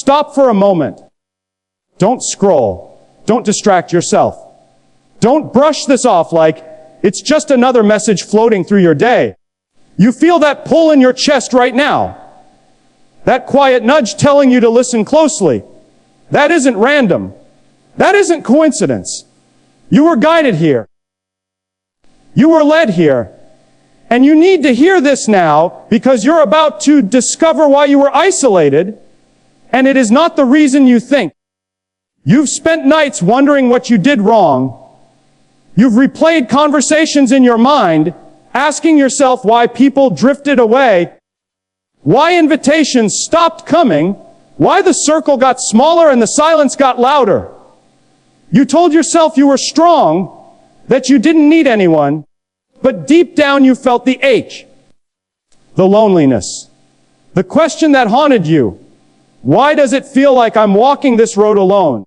Stop for a moment. Don't scroll. Don't distract yourself. Don't brush this off like it's just another message floating through your day. You feel that pull in your chest right now. That quiet nudge telling you to listen closely. That isn't random. That isn't coincidence. You were guided here. You were led here. And you need to hear this now because you're about to discover why you were isolated, and it is not the reason you think. You've spent nights wondering what you did wrong. You've replayed conversations in your mind, asking yourself why people drifted away, why invitations stopped coming, why the circle got smaller and the silence got louder. You told yourself you were strong, that you didn't need anyone, but deep down you felt the ache, the loneliness, the question that haunted you. Why does it feel like I'm walking this road alone?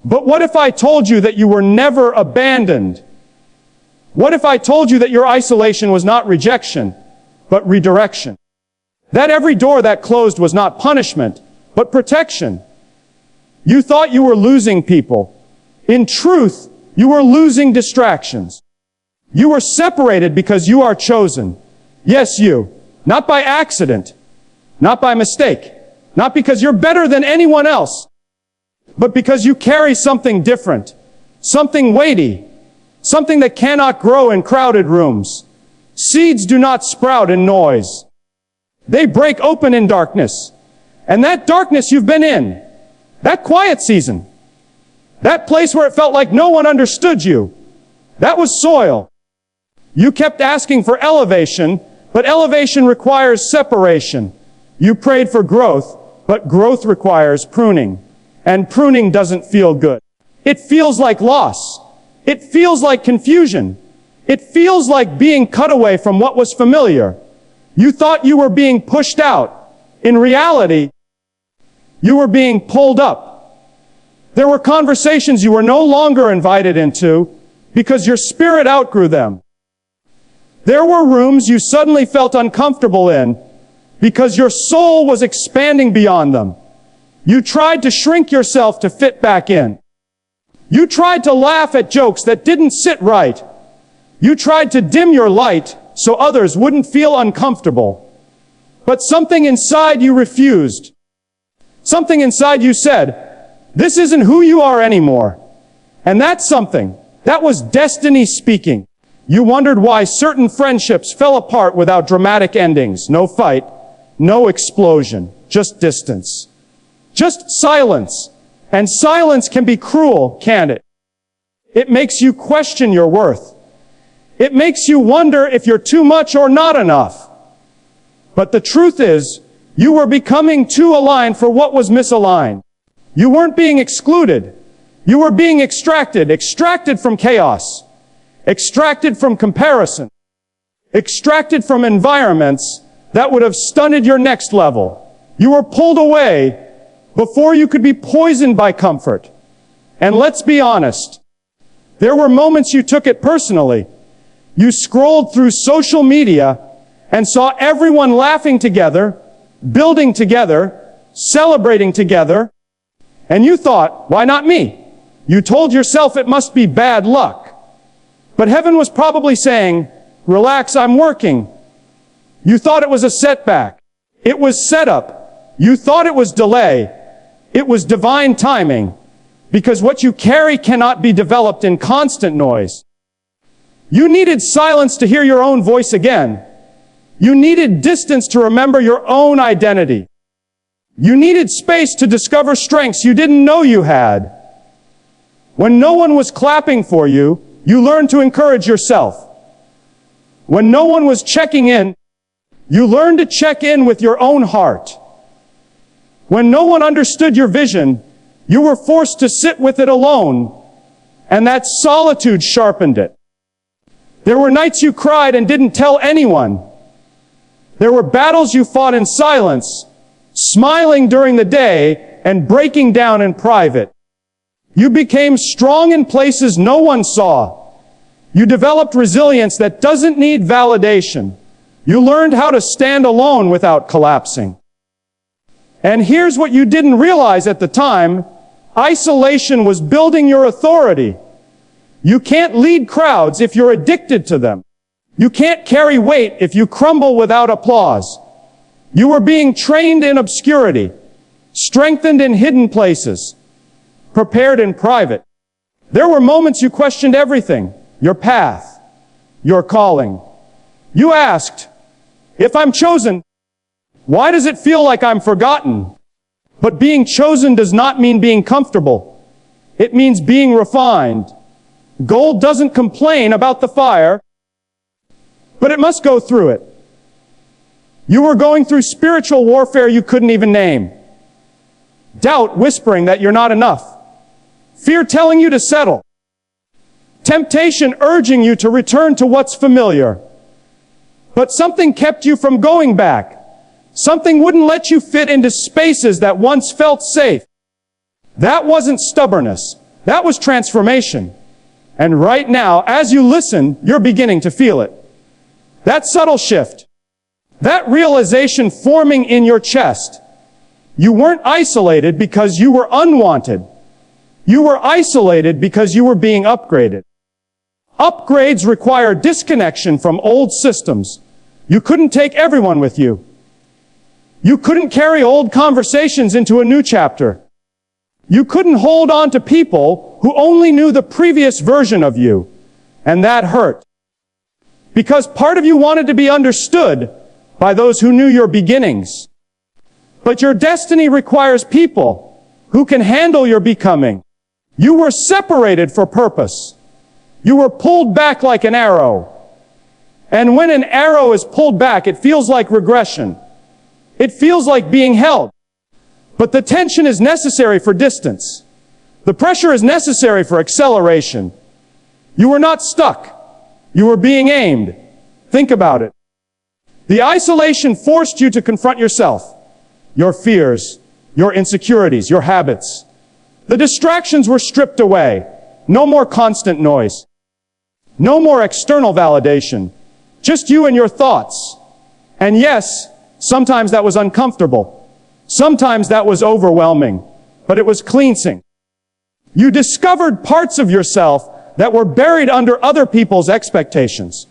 But what if I told you that you were never abandoned? What if I told you that your isolation was not rejection, but redirection? That every door that closed was not punishment, but protection. You thought you were losing people. In truth, you were losing distractions. You were separated because you are chosen. Yes, you. Not by accident. Not by mistake. Not because you're better than anyone else. But because you carry something different. Something weighty. Something that cannot grow in crowded rooms. Seeds do not sprout in noise. They break open in darkness. And that darkness you've been in, that quiet season, that place where it felt like no one understood you, that was soil. You kept asking for elevation, but elevation requires separation. You prayed for growth, but growth requires pruning. And pruning doesn't feel good. It feels like loss. It feels like confusion. It feels like being cut away from what was familiar. You thought you were being pushed out. In reality, you were being pulled up. There were conversations you were no longer invited into because your spirit outgrew them. There were rooms you suddenly felt uncomfortable in because your soul was expanding beyond them. You tried to shrink yourself to fit back in. You tried to laugh at jokes that didn't sit right. You tried to dim your light so others wouldn't feel uncomfortable. But something inside you refused. Something inside you said, this isn't who you are anymore. And that something, that was destiny speaking. You wondered why certain friendships fell apart without dramatic endings. No fight, no explosion, just distance. Just silence. And silence can be cruel, can't it? It makes you question your worth. It makes you wonder if you're too much or not enough. But the truth is, you were becoming too aligned for what was misaligned. You weren't being excluded. You were being extracted from chaos, extracted from comparison, extracted from environments that would have stunted your next level. You were pulled away before you could be poisoned by comfort. And let's be honest, there were moments you took it personally. You scrolled through social media and saw everyone laughing together, building together, celebrating together, and you thought, why not me? You told yourself it must be bad luck. But heaven was probably saying, relax, I'm working. You thought it was a setback. It was setup. You thought it was delay. It was divine timing. Because what you carry cannot be developed in constant noise. You needed silence to hear your own voice again. You needed distance to remember your own identity. You needed space to discover strengths you didn't know you had. When no one was clapping for you, you learned to encourage yourself. When no one was checking in, you learned to check in with your own heart. When no one understood your vision, you were forced to sit with it alone, and that solitude sharpened it. There were nights you cried and didn't tell anyone. There were battles you fought in silence, smiling during the day and breaking down in private. You became strong in places no one saw. You developed resilience that doesn't need validation. You learned how to stand alone without collapsing. And here's what you didn't realize at the time. Isolation was building your authority. You can't lead crowds if you're addicted to them. You can't carry weight if you crumble without applause. You were being trained in obscurity, strengthened in hidden places, prepared in private. There were moments you questioned everything, your path, your calling. You asked, if I'm chosen, why does it feel like I'm forgotten? But being chosen does not mean being comfortable. It means being refined. Gold doesn't complain about the fire, but it must go through it. You were going through spiritual warfare you couldn't even name. Doubt whispering that you're not enough. Fear telling you to settle. Temptation urging you to return to what's familiar. But something kept you from going back. Something wouldn't let you fit into spaces that once felt safe. That wasn't stubbornness. That was transformation. And right now, as you listen, you're beginning to feel it. That subtle shift. That realization forming in your chest. You weren't isolated because you were unwanted. You were isolated because you were being upgraded. Upgrades require disconnection from old systems. You couldn't take everyone with you. You couldn't carry old conversations into a new chapter. You couldn't hold on to people who only knew the previous version of you. And that hurt. Because part of you wanted to be understood by those who knew your beginnings. But your destiny requires people who can handle your becoming. You were separated for purpose. You were pulled back like an arrow. And when an arrow is pulled back, it feels like regression. It feels like being held. But the tension is necessary for distance. The pressure is necessary for acceleration. You were not stuck. You were being aimed. Think about it. The isolation forced you to confront yourself, your fears, your insecurities, your habits. The distractions were stripped away. No more constant noise. No more external validation. Just you and your thoughts. And yes, sometimes that was uncomfortable. Sometimes that was overwhelming. But it was cleansing. You discovered parts of yourself that were buried under other people's expectations.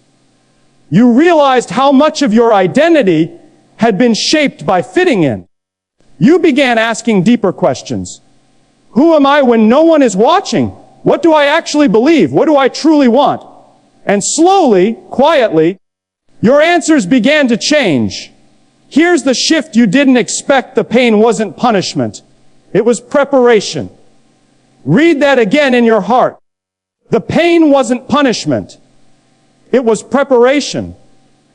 You realized how much of your identity had been shaped by fitting in. You began asking deeper questions. Who am I when no one is watching? What do I actually believe? What do I truly want? And slowly, quietly, your answers began to change. Here's the shift you didn't expect. The pain wasn't punishment. It was preparation. Read that again in your heart. The pain wasn't punishment. It was preparation.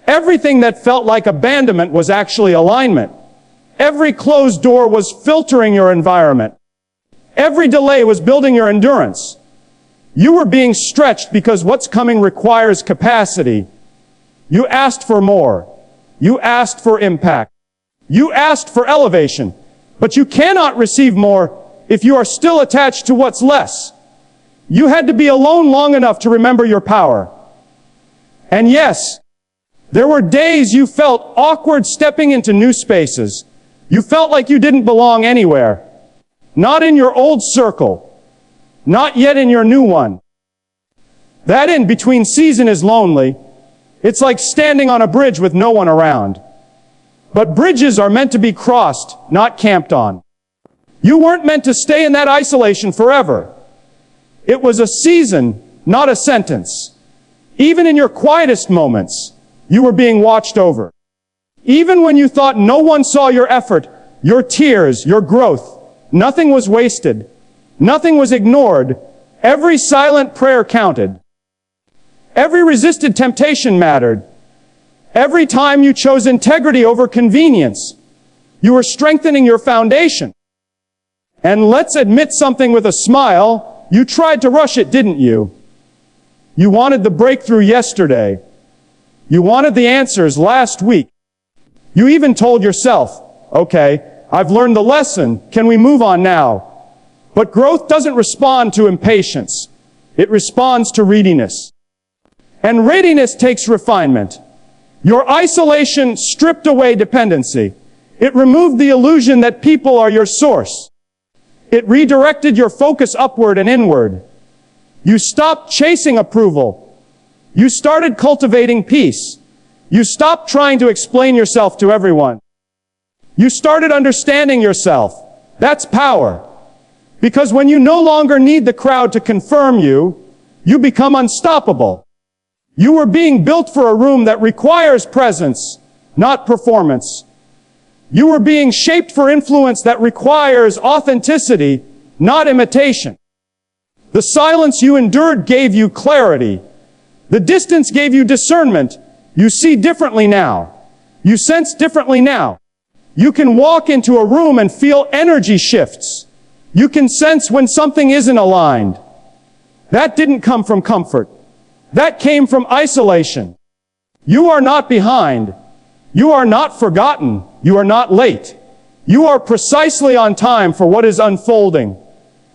Everything that felt like abandonment was actually alignment. Every closed door was filtering your environment. Every delay was building your endurance. You were being stretched because what's coming requires capacity. You asked for more. You asked for impact. You asked for elevation. But you cannot receive more if you are still attached to what's less. You had to be alone long enough to remember your power. And yes, there were days you felt awkward stepping into new spaces. You felt like you didn't belong anywhere. Not in your old circle. Not yet in your new one. That in-between season is lonely. It's like standing on a bridge with no one around. But bridges are meant to be crossed, not camped on. You weren't meant to stay in that isolation forever. It was a season, not a sentence. Even in your quietest moments, you were being watched over. Even when you thought no one saw your effort, your tears, your growth, nothing was wasted. Nothing was ignored. Every silent prayer counted. Every resisted temptation mattered. Every time you chose integrity over convenience, you were strengthening your foundation. And let's admit something with a smile, you tried to rush it, didn't you? You wanted the breakthrough yesterday. You wanted the answers last week. You even told yourself, okay, I've learned the lesson, can we move on now? But growth doesn't respond to impatience. It responds to readiness. And readiness takes refinement. Your isolation stripped away dependency. It removed the illusion that people are your source. It redirected your focus upward and inward. You stopped chasing approval. You started cultivating peace. You stopped trying to explain yourself to everyone. You started understanding yourself. That's power. Because when you no longer need the crowd to confirm you, you become unstoppable. You were being built for a room that requires presence, not performance. You were being shaped for influence that requires authenticity, not imitation. The silence you endured gave you clarity. The distance gave you discernment. You see differently now. You sense differently now. You can walk into a room and feel energy shifts. You can sense when something isn't aligned. That didn't come from comfort. That came from isolation. You are not behind. You are not forgotten. You are not late. You are precisely on time for what is unfolding.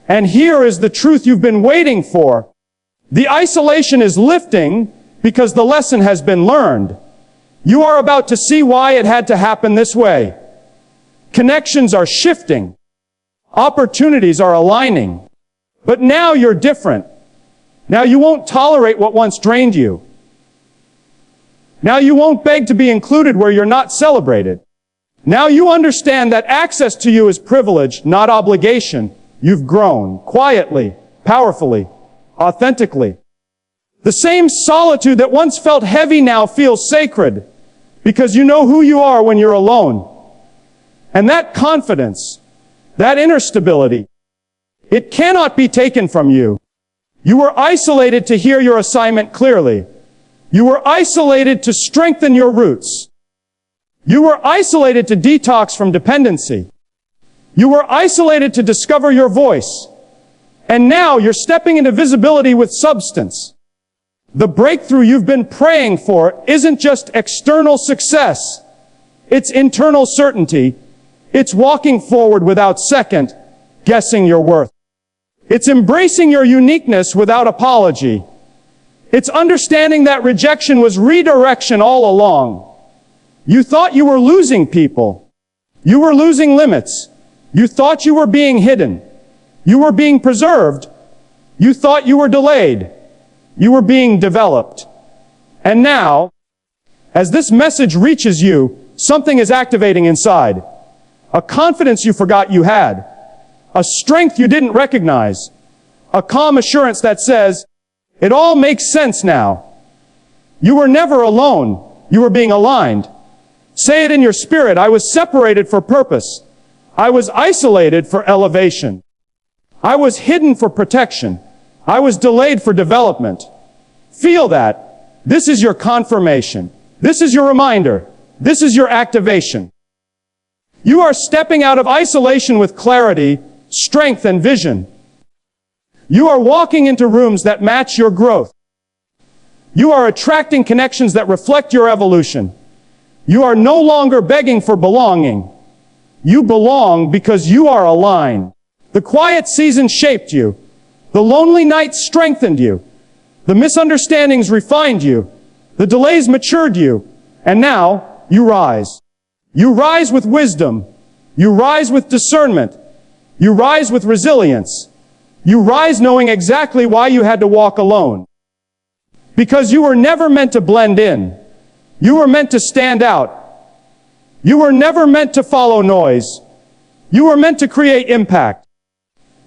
And here is the truth you've been waiting for. The isolation is lifting because the lesson has been learned. You are about to see why it had to happen this way. Connections are shifting. Opportunities are aligning. But now you're different. Now you won't tolerate what once drained you. Now you won't beg to be included where you're not celebrated. Now you understand that access to you is privilege, not obligation. You've grown quietly, powerfully, authentically. The same solitude that once felt heavy now feels sacred because you know who you are when you're alone. And that confidence, that inner stability, it cannot be taken from you. You were isolated to hear your assignment clearly. You were isolated to strengthen your roots. You were isolated to detox from dependency. You were isolated to discover your voice. And now you're stepping into visibility with substance. The breakthrough you've been praying for isn't just external success. It's internal certainty. It's walking forward without second guessing your worth. It's embracing your uniqueness without apology. It's understanding that rejection was redirection all along. You thought you were losing people. You were losing limits. You thought you were being hidden. You were being preserved. You thought you were delayed. You were being developed. And now, as this message reaches you, something is activating inside. A confidence you forgot you had. A strength you didn't recognize. A calm assurance that says, it all makes sense now. You were never alone. You were being aligned. Say it in your spirit. I was separated for purpose. I was isolated for elevation. I was hidden for protection. I was delayed for development. Feel that. This is your confirmation. This is your reminder. This is your activation. You are stepping out of isolation with clarity, strength, and vision. You are walking into rooms that match your growth. You are attracting connections that reflect your evolution. You are no longer begging for belonging. You belong because you are aligned. The quiet season shaped you. The lonely nights strengthened you. The misunderstandings refined you. The delays matured you. And now, you rise. You rise with wisdom. You rise with discernment. You rise with resilience. You rise knowing exactly why you had to walk alone. Because you were never meant to blend in. You were meant to stand out. You were never meant to follow noise. You were meant to create impact.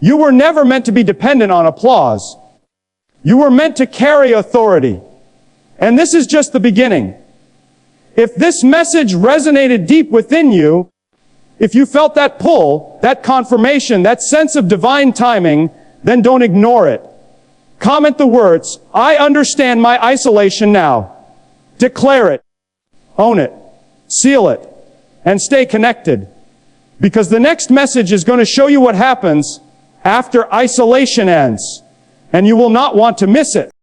You were never meant to be dependent on applause. You were meant to carry authority. And this is just the beginning. If this message resonated deep within you, if you felt that pull, that confirmation, that sense of divine timing, then don't ignore it. Comment the words, I understand my isolation now. Declare it. Own it. Seal it. And stay connected. Because the next message is going to show you what happens after isolation ends. And you will not want to miss it.